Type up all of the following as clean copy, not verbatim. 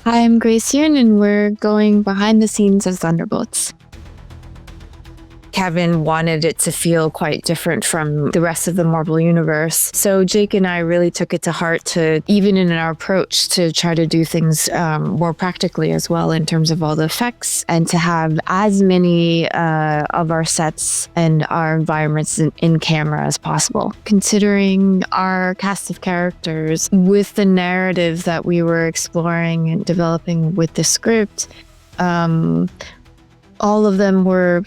Hi, I'm Grace Yoon, and we're going behind the scenes of Thunderbolts. Kevin wanted it to feel quite different from the rest of the Marvel Universe. So Jake and I really took it to heart to, even in our approach, to try to do things more practically as well in terms of all the effects, and to have as many of our sets and our environments in camera as possible. Considering our cast of characters with the narrative that we were exploring and developing with the script, all of them were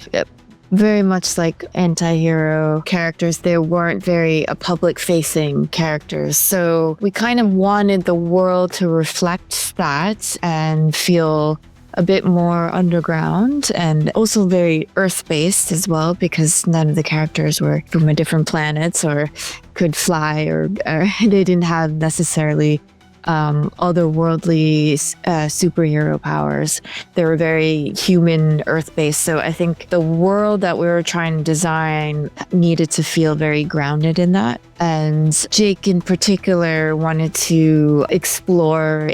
very much like anti-hero characters. They weren't very public-facing characters. So we kind of wanted the world to reflect that and feel a bit more underground and also very Earth-based as well, because none of the characters were from a different planet or could fly or they didn't have necessarily otherworldly superhero powers. They were very human, Earth-based. So I think the world that we were trying to design needed to feel very grounded in that. And Jake in particular wanted to explore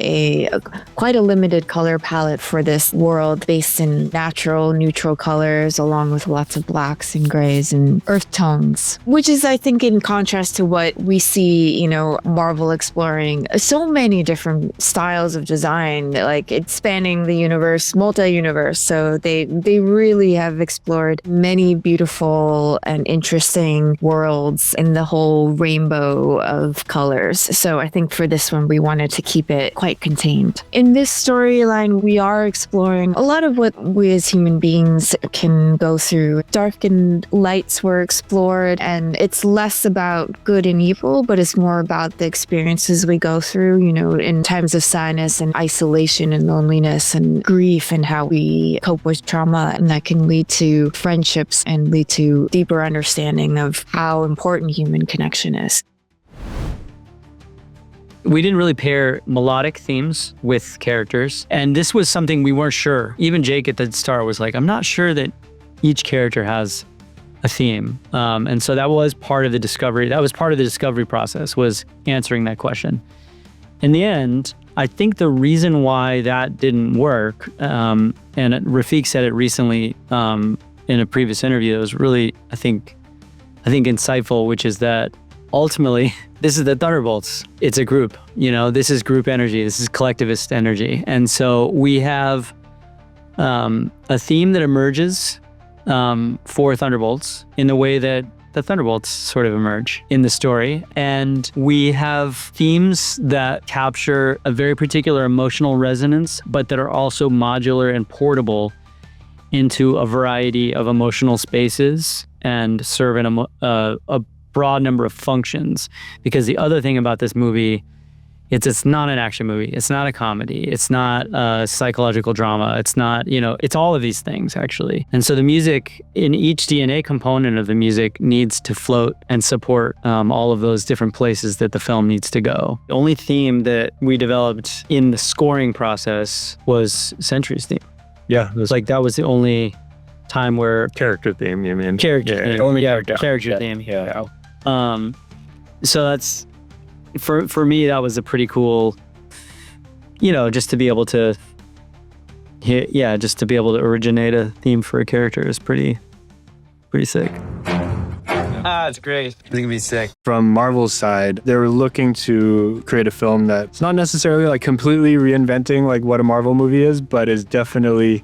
quite a limited color palette for this world based in natural, neutral colors, along with lots of blacks and grays and earth tones, which is, I think, in contrast to what we see, Marvel exploring so many different styles of design, like it's spanning the universe, multi-universe. So they really have explored many beautiful and interesting worlds in the whole rainbow of colors. So I think for this one, we wanted to keep it quite contained. In this storyline, we are exploring a lot of what we as human beings can go through. Dark and lights were explored, and it's less about good and evil, but it's more about the experiences we go through, in times of sadness and isolation and loneliness and grief, and how we cope with trauma, and that can lead to friendships and lead to deeper understanding of how important human connection is. We didn't really pair melodic themes with characters, and this was something we weren't sure. Even Jake at the start was like, I'm not sure that each character has a theme. And so that was part of the discovery. That was part of the discovery process, was answering that question. In the end, I think the reason why that didn't work, and Rafik said it recently in a previous interview that was really, I think insightful, which is that ultimately, this is the Thunderbolts. It's a group, this is group energy. This is collectivist energy. And so we have a theme that emerges for Thunderbolts in the way that the Thunderbolts sort of emerge in the story. And we have themes that capture a very particular emotional resonance, but that are also modular and portable into a variety of emotional spaces and serve in a broad number of functions. Because the other thing about this movie, it's not an action movie. It's not a comedy. It's not a psychological drama. It's not, it's all of these things actually. And so the music, in each DNA component of the music, needs to float and support all of those different places that the film needs to go. The only theme that we developed in the scoring process was Sentry's theme. Yeah. That was the only time where... Character theme, you mean? Character theme. Only character theme. Yeah. So that's... For me, that was a pretty cool, just to be able to, just to be able to originate a theme for a character is pretty sick. It's great. I think it'd be sick. From Marvel's side, they were looking to create a film that's not necessarily completely reinventing what a Marvel movie is, but is definitely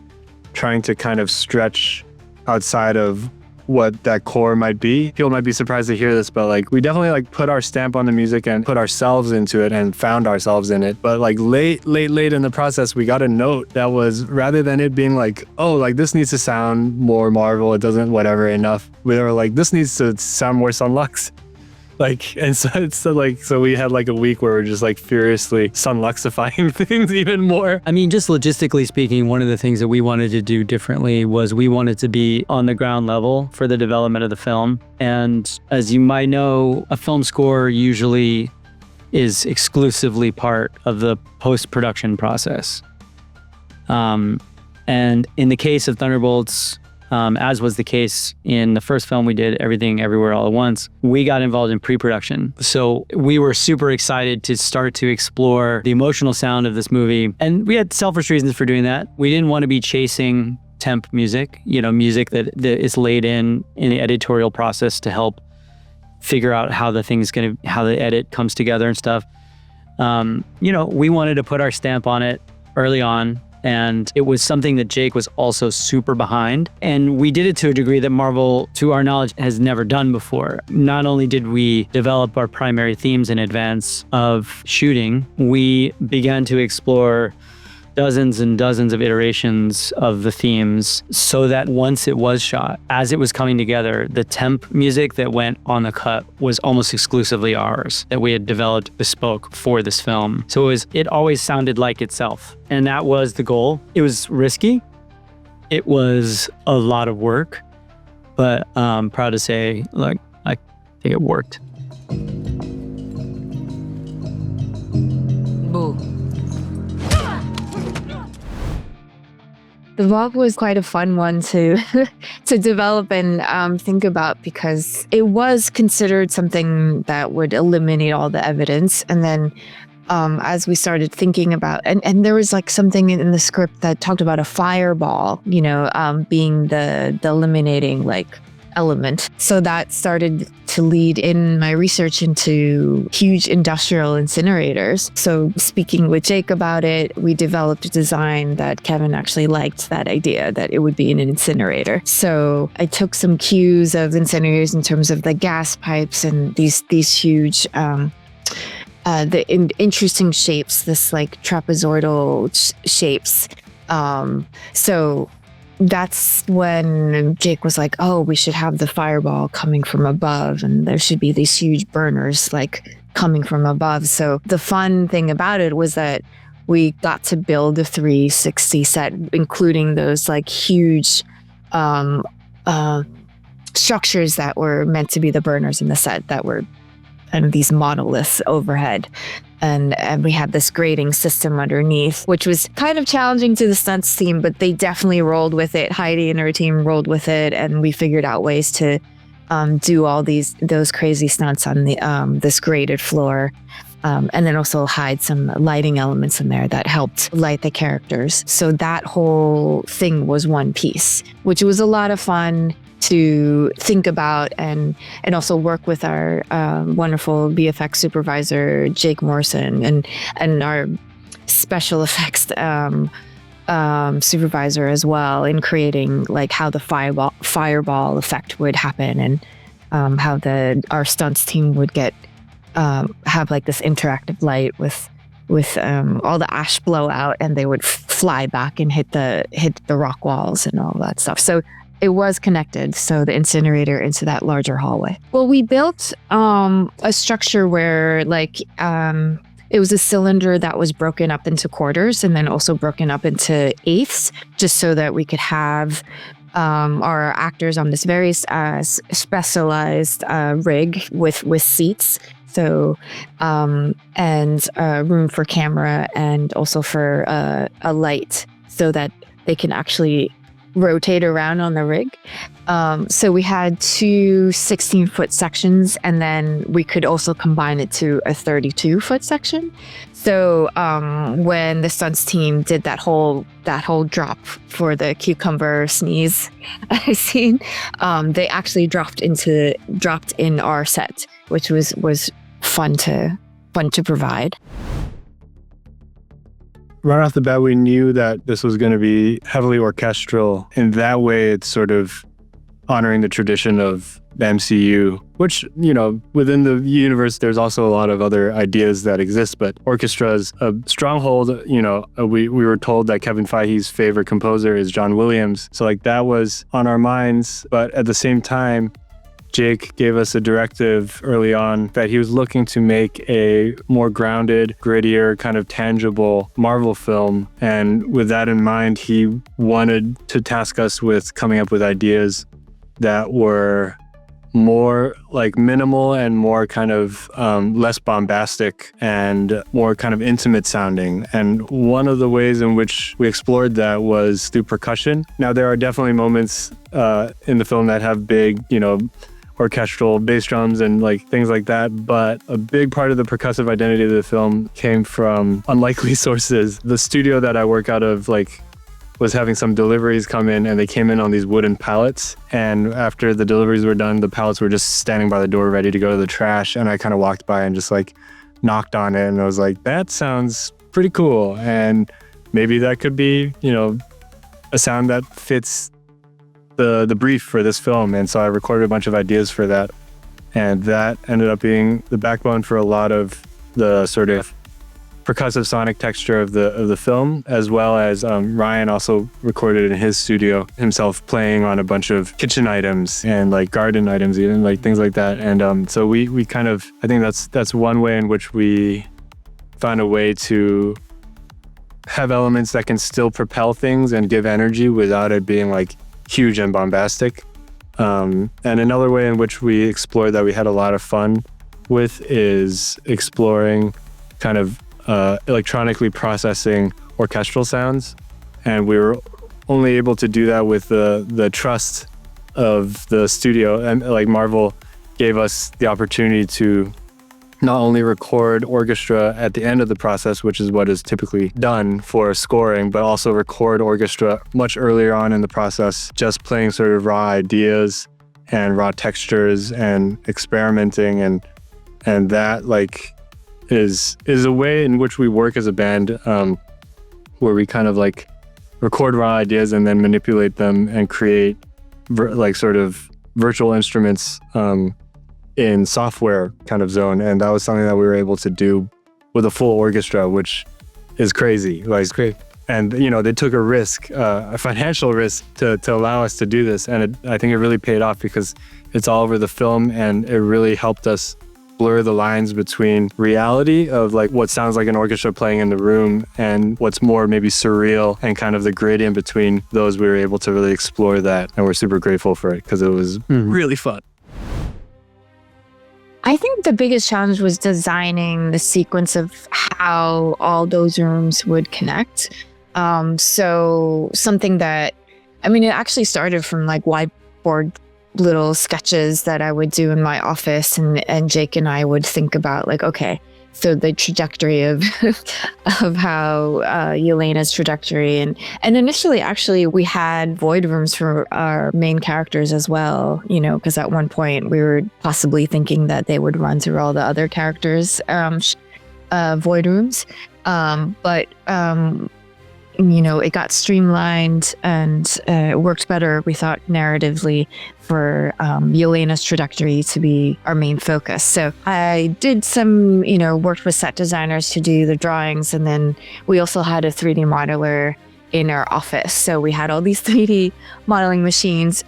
trying to kind of stretch outside of what that core might be. People might be surprised to hear this, but we definitely put our stamp on the music and put ourselves into it and found ourselves in it. But late in the process, we got a note that was, rather than it being this needs to sound more Marvel, it doesn't whatever enough, we were this needs to sound more Sunlux. And so we had a week where we're just furiously Sunluxifying things even more. I mean, just logistically speaking, one of the things that we wanted to do differently was we wanted to be on the ground level for the development of the film. And as you might know, a film score usually is exclusively part of the post-production process. And in the case of Thunderbolts, as was the case in the first film we did, Everything Everywhere All at Once, we got involved in pre-production. So we were super excited to start to explore the emotional sound of this movie. And we had selfish reasons for doing that. We didn't want to be chasing temp music, music that is laid in the editorial process to help figure out how how the edit comes together and stuff. We wanted to put our stamp on it early on. And it was something that Jake was also super behind. And we did it to a degree that Marvel, to our knowledge, has never done before. Not only did we develop our primary themes in advance of shooting, we began to explore dozens and dozens of iterations of the themes so that once it was shot, as it was coming together, the temp music that went on the cut was almost exclusively ours, that we had developed bespoke for this film. So it always sounded like itself. And that was the goal. It was risky. It was a lot of work, but I'm proud to say, I think it worked. Boo. The Bob was quite a fun one to develop and think about, because it was considered something that would eliminate all the evidence. And then as we started thinking about, and there was like something in the script that talked about a fireball, being the eliminating element. So that started to lead in my research into huge industrial incinerators. So speaking with Jake about it, we developed a design that Kevin actually liked, that idea that it would be in an incinerator. So I took some cues of incinerators in terms of the gas pipes and these huge interesting shapes, this trapezoidal shapes. So that's when Jake was like, oh, we should have the fireball coming from above, and there should be these huge burners coming from above. So the fun thing about it was that we got to build a 360 set, including those huge structures that were meant to be the burners in the set that were kind of these monoliths overhead. And we had this grading system underneath, which was kind of challenging to the stunts team, but they definitely rolled with it. Heidi and her team rolled with it, and we figured out ways to do all those crazy stunts on this graded floor, and then also hide some lighting elements in there that helped light the characters. So that whole thing was one piece, which was a lot of fun to think about and also work with our wonderful VFX supervisor, Jake Morrison, and our special effects supervisor as well, in creating how the fireball effect would happen, and how our stunts team would have this interactive light with all the ash blow out, and they would fly back and hit the rock walls and all that stuff. So it was connected, so the incinerator into that larger hallway. Well, we built a structure where it was a cylinder that was broken up into quarters and then also broken up into eighths, just so that we could have our actors on this very specialized rig with seats. So, and room for camera, and also for a light, so that they can actually rotate around on the rig. So we had two 16-foot sections, and then we could also combine it to a 32-foot section. So when the stunts team did that whole drop for the cucumber sneeze scene, they actually dropped in our set, which was fun to provide. Right off the bat, we knew that this was going to be heavily orchestral. In that way, it's sort of honoring the tradition of the MCU, which, within the universe, there's also a lot of other ideas that exist, but orchestra is a stronghold. We were told that Kevin Feige's favorite composer is John Williams. So that was on our minds. But at the same time, Jake gave us a directive early on that he was looking to make a more grounded, grittier, kind of tangible Marvel film. And with that in mind, he wanted to task us with coming up with ideas that were more like minimal and more kind of less bombastic and more kind of intimate sounding. And one of the ways in which we explored that was through percussion. Now, there are definitely moments in the film that have big, orchestral bass drums and like things like that. But a big part of the percussive identity of the film came from unlikely sources. The studio that I work out of, was having some deliveries come in, and they came in on these wooden pallets. And after the deliveries were done, the pallets were just standing by the door ready to go to the trash. And I kind of walked by and just knocked on it. And I was like, that sounds pretty cool. And maybe that could be, a sound that fits the brief for this film. And so I recorded a bunch of ideas for that. And that ended up being the backbone for a lot of the sort of percussive sonic texture of the film, as well as Ryan also recorded in his studio himself playing on a bunch of kitchen items and garden items, even things like that. And so we kind of, I think that's one way in which we found a way to have elements that can still propel things and give energy without it being huge and bombastic. And another way in which we explored that we had a lot of fun with is exploring kind of electronically processing orchestral sounds. And we were only able to do that with the trust of the studio. And Marvel gave us the opportunity to not only record orchestra at the end of the process, which is what is typically done for scoring, but also record orchestra much earlier on in the process, just playing sort of raw ideas and raw textures and experimenting. And that is a way in which we work as a band, where we kind of record raw ideas and then manipulate them and create sort of virtual instruments in software kind of zone. And that was something that we were able to do with a full orchestra, which is crazy. It's great. And, they took a risk, a financial risk to allow us to do this. And I think it really paid off because it's all over the film, and it really helped us blur the lines between reality of what sounds like an orchestra playing in the room and what's more maybe surreal, and kind of the gradient between those. We were able to really explore that, and we're super grateful for it because it was really fun. I think the biggest challenge was designing the sequence of how all those rooms would connect. So something that, it actually started from whiteboard little sketches that I would do in my office, and Jake and I would think about okay, so the trajectory of of how Yelena's trajectory, and initially actually we had void rooms for our main characters as well, because at one point we were possibly thinking that they would run through all the other characters' void rooms, but it got streamlined and it worked better, we thought, narratively for Yelena's trajectory to be our main focus. So I did some, worked with set designers to do the drawings. And then we also had a 3D modeler in our office. So we had all these 3D modeling machines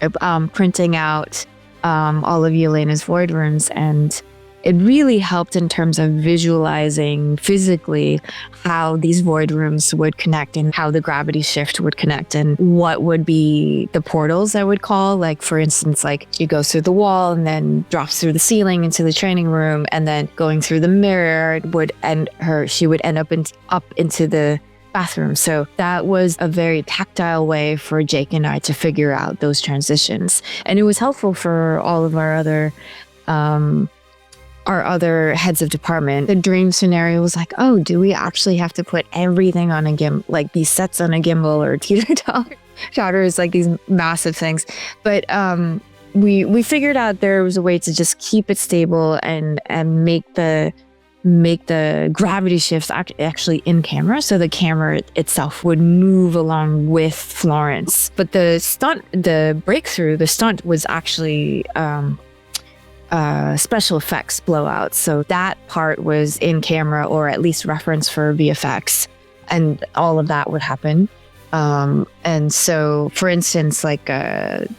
printing out all of Yelena's void rooms. And it really helped in terms of visualizing physically how these void rooms would connect and how the gravity shift would connect and what would be the portals I would call. For instance, she goes through the wall and then drops through the ceiling into the training room, and then going through the mirror she would end up into the bathroom. So that was a very tactile way for Jake and I to figure out those transitions. And it was helpful for all of our other heads of department. The dream scenario was do we actually have to put everything on a gimbal, these sets on a gimbal or teeter-totters, these massive things. But we figured out there was a way to just keep it stable and make the gravity shifts actually in camera, so the camera itself would move along with Florence. But the stunt was actually special effects blowouts. So that part was in camera, or at least reference for VFX, and all of that would happen. And so, for instance, the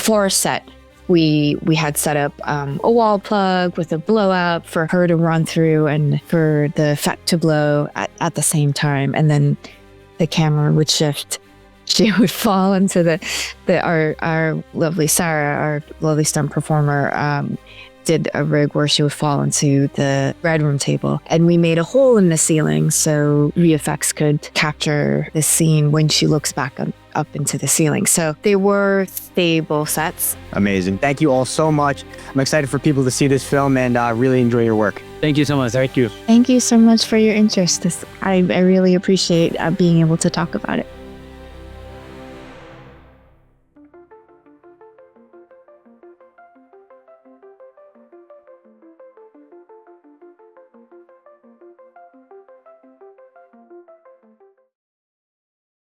forest set, we had set up a wall plug with a blowout for her to run through and for the effect to blow at the same time, and then the camera would shift she would fall into our lovely Sarah, our lovely stunt performer, did a rig where she would fall into the red room table, and we made a hole in the ceiling so VFX could capture the scene when she looks back up into the ceiling. So they were stable sets. Amazing. Thank you all so much. I'm excited for people to see this film and really enjoy your work. Thank you so much. Thank you. Thank you so much for your interest. I really appreciate being able to talk about it.